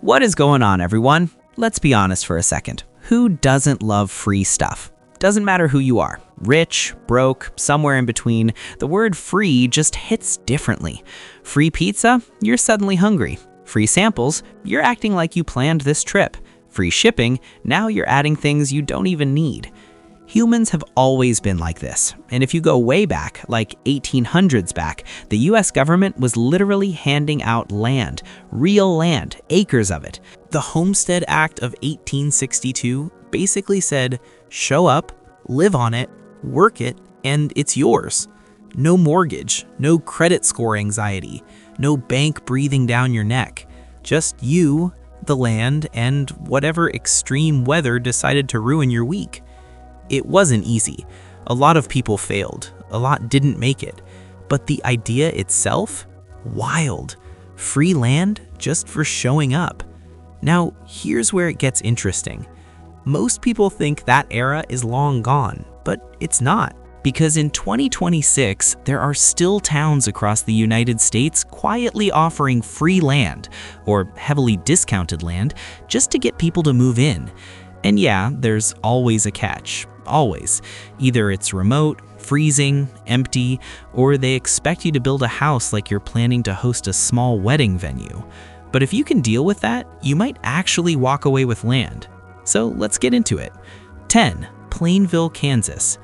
What is going on, everyone? Let's be honest for a second. Who doesn't love free stuff? Doesn't matter who you are, rich, broke, somewhere in between, the word free just hits differently. Free pizza? You're suddenly hungry. Free samples? You're acting like you planned this trip. Free shipping? Now you're adding things you don't even need. Humans have always been like this, and if you go way back, like 1800s back, the US government was literally handing out land, real land, acres of it. The Homestead Act of 1862 basically said, show up, live on it, work it, and it's yours. No mortgage, no credit score anxiety, no bank breathing down your neck. Just you, the land, and whatever extreme weather decided to ruin your week. It wasn't easy. A lot of people failed. A lot didn't make it. But the idea itself? Wild. Free land just for showing up. Now, here's where it gets interesting. Most people think that era is long gone, but it's not. Because in 2026, there are still towns across the United States quietly offering free land, or heavily discounted land, just to get people to move in. And yeah, there's always a catch. Always. Either it's remote, freezing, empty, or they expect you to build a house like you're planning to host a small wedding venue. But if you can deal with that, you might actually walk away with land. So let's get into it. 10. Plainville, Kansas.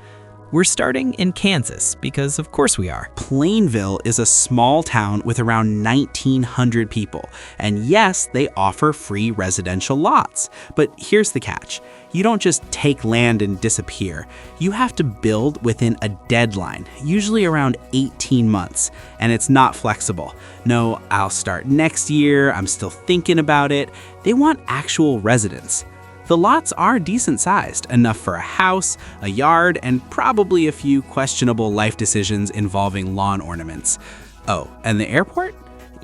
We're starting in Kansas because of course we are. Plainville is a small town with around 1,900 people, and yes, they offer free residential lots. But here's the catch. You don't just take land and disappear. You have to build within a deadline, usually around 18 months, and it's not flexible. No, I'll start next year, I'm still thinking about it. They want actual residents. The lots are decent sized, enough for a house, a yard, and probably a few questionable life decisions involving lawn ornaments. Oh, and the airport?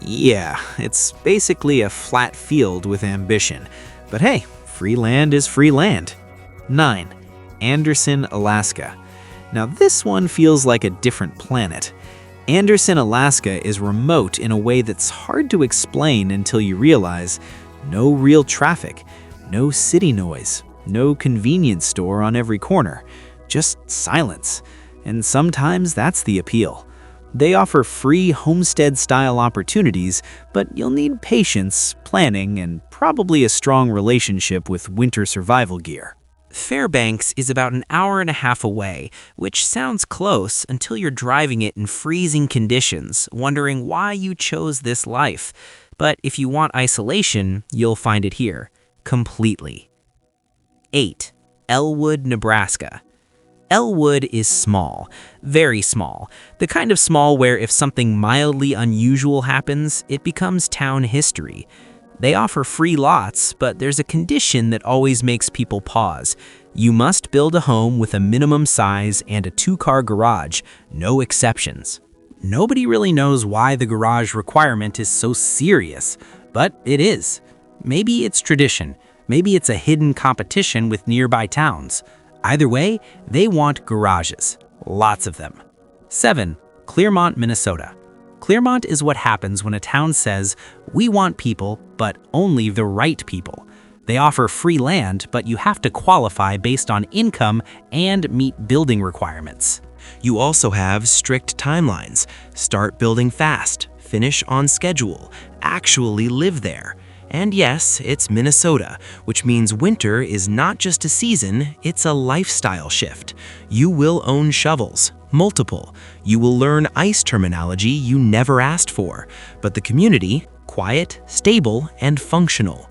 Yeah, it's basically a flat field with ambition. But hey, free land is free land. 9. Anderson, Alaska. Now this one feels like a different planet. Anderson, Alaska is remote in a way that's hard to explain until you realize no real traffic. No city noise, no convenience store on every corner, just silence. And sometimes that's the appeal. They offer free homestead-style opportunities, but you'll need patience, planning, and probably a strong relationship with winter survival gear. Fairbanks is about an hour and a half away, which sounds close until you're driving it in freezing conditions, wondering why you chose this life. But if you want isolation, you'll find it here. Completely. 8. Elwood, Nebraska. Elwood is small, very small, the kind of small where if something mildly unusual happens, it becomes town history. They offer free lots, but there's a condition that always makes people pause. You must build a home with a minimum size and a 2-car garage, no exceptions. Nobody really knows why the garage requirement is so serious, but it is. Maybe it's tradition. Maybe it's a hidden competition with nearby towns. Either way, they want garages. Lots of them. 7. Clearmont, Minnesota. Clearmont is what happens when a town says, we want people, but only the right people. They offer free land, but you have to qualify based on income and meet building requirements. You also have strict timelines. Start building fast, finish on schedule, actually live there. And yes, it's Minnesota, which means winter is not just a season, it's a lifestyle shift. You will own shovels, multiple. You will learn ice terminology you never asked for. But the community, quiet, stable, and functional.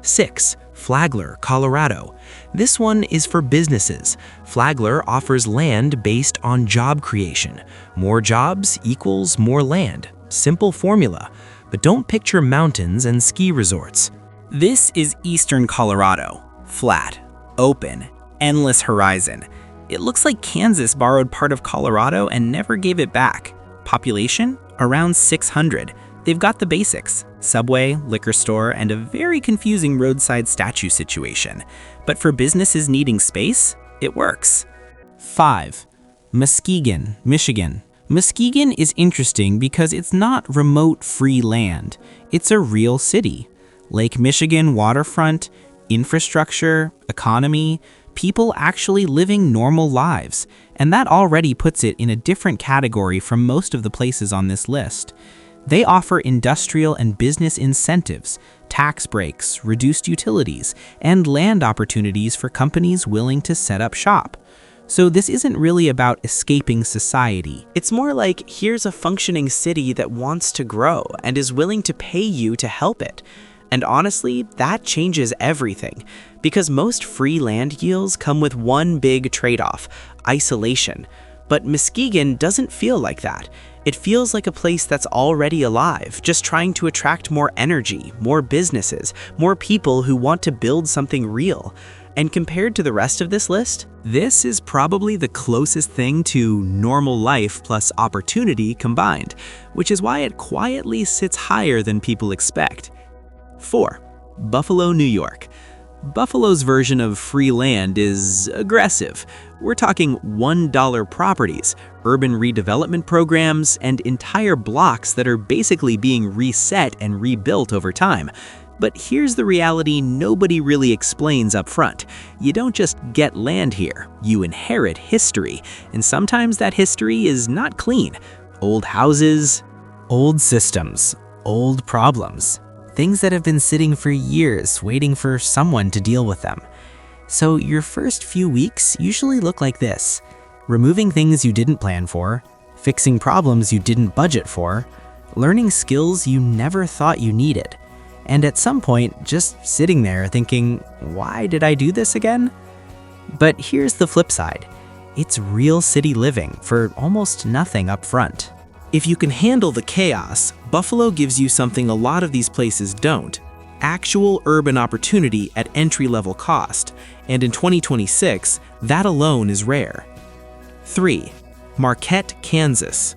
6. Flagler, Colorado. This one is for businesses. Flagler offers land based on job creation. More jobs equals more land. Simple formula. But don't picture mountains and ski resorts. This is eastern Colorado. Flat, open, endless horizon. It looks like Kansas borrowed part of Colorado and never gave it back. Population? Around 600. They've got the basics: subway, liquor store, and a very confusing roadside statue situation. But for businesses needing space, it works. 5. Muskegon, Michigan. Muskegon is interesting because it's not remote free land. It's a real city. Lake Michigan waterfront, infrastructure, economy, people actually living normal lives, and that already puts it in a different category from most of the places on this list. They offer industrial and business incentives, tax breaks, reduced utilities, and land opportunities for companies willing to set up shop. So this isn't really about escaping society. It's more like, here's a functioning city that wants to grow and is willing to pay you to help it. And honestly, that changes everything, because most free land deals come with one big trade-off: isolation. But Muskegon doesn't feel like that. It feels like a place that's already alive, just trying to attract more energy, more businesses, more people who want to build something real. And compared to the rest of this list, this is probably the closest thing to normal life plus opportunity combined, which is why it quietly sits higher than people expect. 4. Buffalo, New York. Buffalo's version of free land is aggressive. We're talking $1 properties, urban redevelopment programs, and entire blocks that are basically being reset and rebuilt over time. But here's the reality nobody really explains up front. You don't just get land here, you inherit history, and sometimes that history is not clean. Old houses, old systems, old problems. Things that have been sitting for years, waiting for someone to deal with them. So your first few weeks usually look like this: removing things you didn't plan for, fixing problems you didn't budget for, learning skills you never thought you needed, and at some point just sitting there thinking, why did I do this again? But here's the flip side. It's real city living for almost nothing up front. If you can handle the chaos, Buffalo gives you something a lot of these places don't: actual urban opportunity at entry-level cost, and in 2026, that alone is rare. 3. Marquette, Kansas.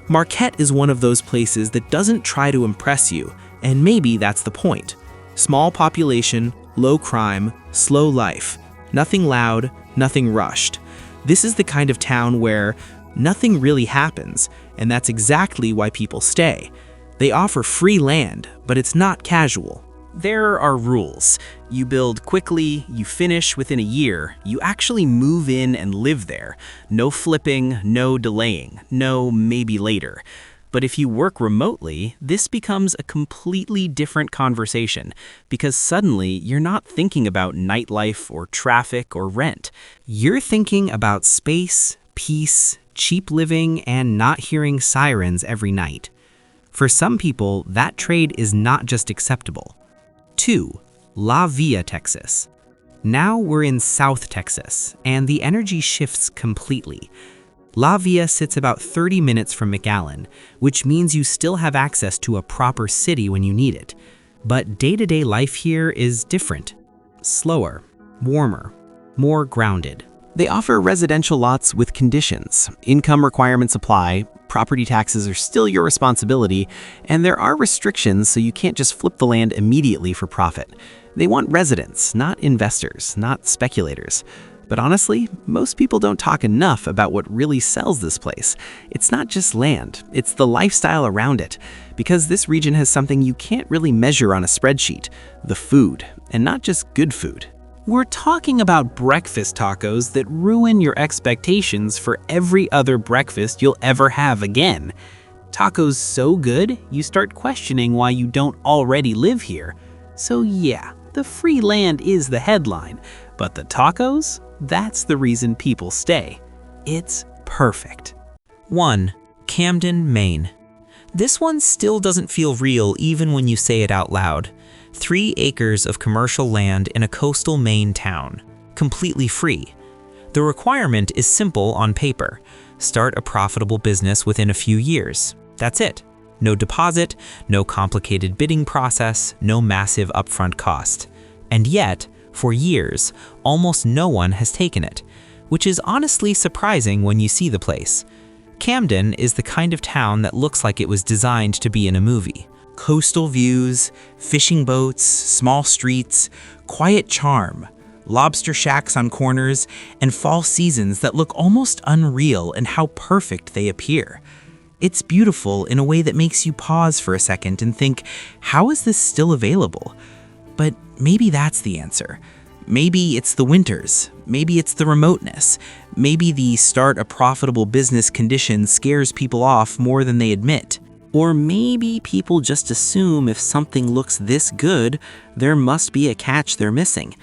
Marquette is one of those places that doesn't try to impress you, and maybe that's the point. Small population, low crime, slow life. Nothing loud, nothing rushed. This is the kind of town where nothing really happens, and that's exactly why people stay. They offer free land, but it's not casual. There are rules. You build quickly, you finish within a year, you actually move in and live there. No flipping, no delaying, no maybe later. But if you work remotely, this becomes a completely different conversation, because suddenly you're not thinking about nightlife or traffic or rent. You're thinking about space, peace, cheap living, and not hearing sirens every night. For some people, that trade is not just acceptable. 2. La Villa, Texas. Now we're in South Texas, and the energy shifts completely. La Villa sits about 30 minutes from McAllen, which means you still have access to a proper city when you need it. But day-to-day life here is different. Slower, warmer, more grounded. They offer residential lots with conditions. Income requirements apply, property taxes are still your responsibility, and there are restrictions so you can't just flip the land immediately for profit. They want residents, not investors, not speculators. But honestly, most people don't talk enough about what really sells this place. It's not just land, it's the lifestyle around it. Because this region has something you can't really measure on a spreadsheet: the food, and not just good food. We're talking about breakfast tacos that ruin your expectations for every other breakfast you'll ever have again. Tacos so good, you start questioning why you don't already live here. So yeah, the free land is the headline, but the tacos? That's the reason people stay. It's perfect. 1. Camden, Maine. This one still doesn't feel real even when you say it out loud. 3 acres of commercial land in a coastal Maine town, completely free. The requirement is simple on paper: start a profitable business within a few years. That's it. No deposit, no complicated bidding process, no massive upfront cost. And yet, for years, almost no one has taken it, which is honestly surprising when you see the place. Camden is the kind of town that looks like it was designed to be in a movie. Coastal views, fishing boats, small streets, quiet charm, lobster shacks on corners, and fall seasons that look almost unreal in how perfect they appear. It's beautiful in a way that makes you pause for a second and think, how is this still available? But maybe that's the answer. Maybe it's the winters. Maybe it's the remoteness. Maybe the start a profitable business condition scares people off more than they admit. Or maybe people just assume if something looks this good, there must be a catch they're missing.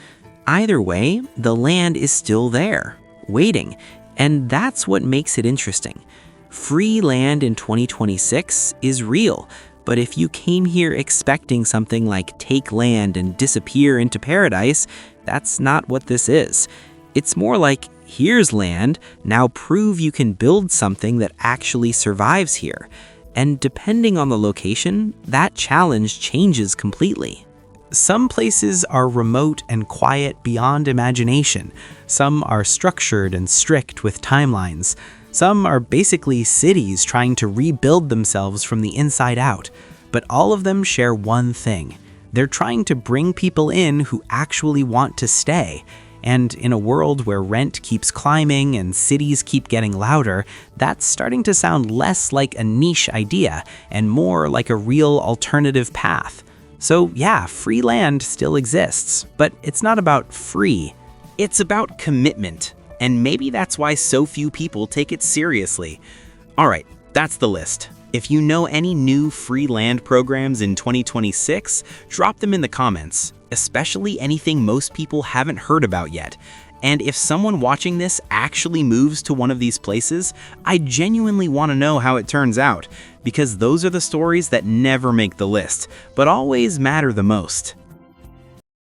Either way, the land is still there, waiting, and that's what makes it interesting. Free land in 2026 is real, but if you came here expecting something like take land and disappear into paradise, that's not what this is. It's more like, here's land, now prove you can build something that actually survives here. And depending on the location, that challenge changes completely. Some places are remote and quiet beyond imagination. Some are structured and strict with timelines. Some are basically cities trying to rebuild themselves from the inside out. But all of them share one thing. They're trying to bring people in who actually want to stay. And in a world where rent keeps climbing and cities keep getting louder, that's starting to sound less like a niche idea and more like a real alternative path. So yeah, free land still exists, but it's not about free. It's about commitment. And maybe that's why so few people take it seriously. All right, that's the list. If you know any new free land programs in 2026, drop them in the comments, especially anything most people haven't heard about yet. And if someone watching this actually moves to one of these places, I genuinely want to know how it turns out, because those are the stories that never make the list, but always matter the most.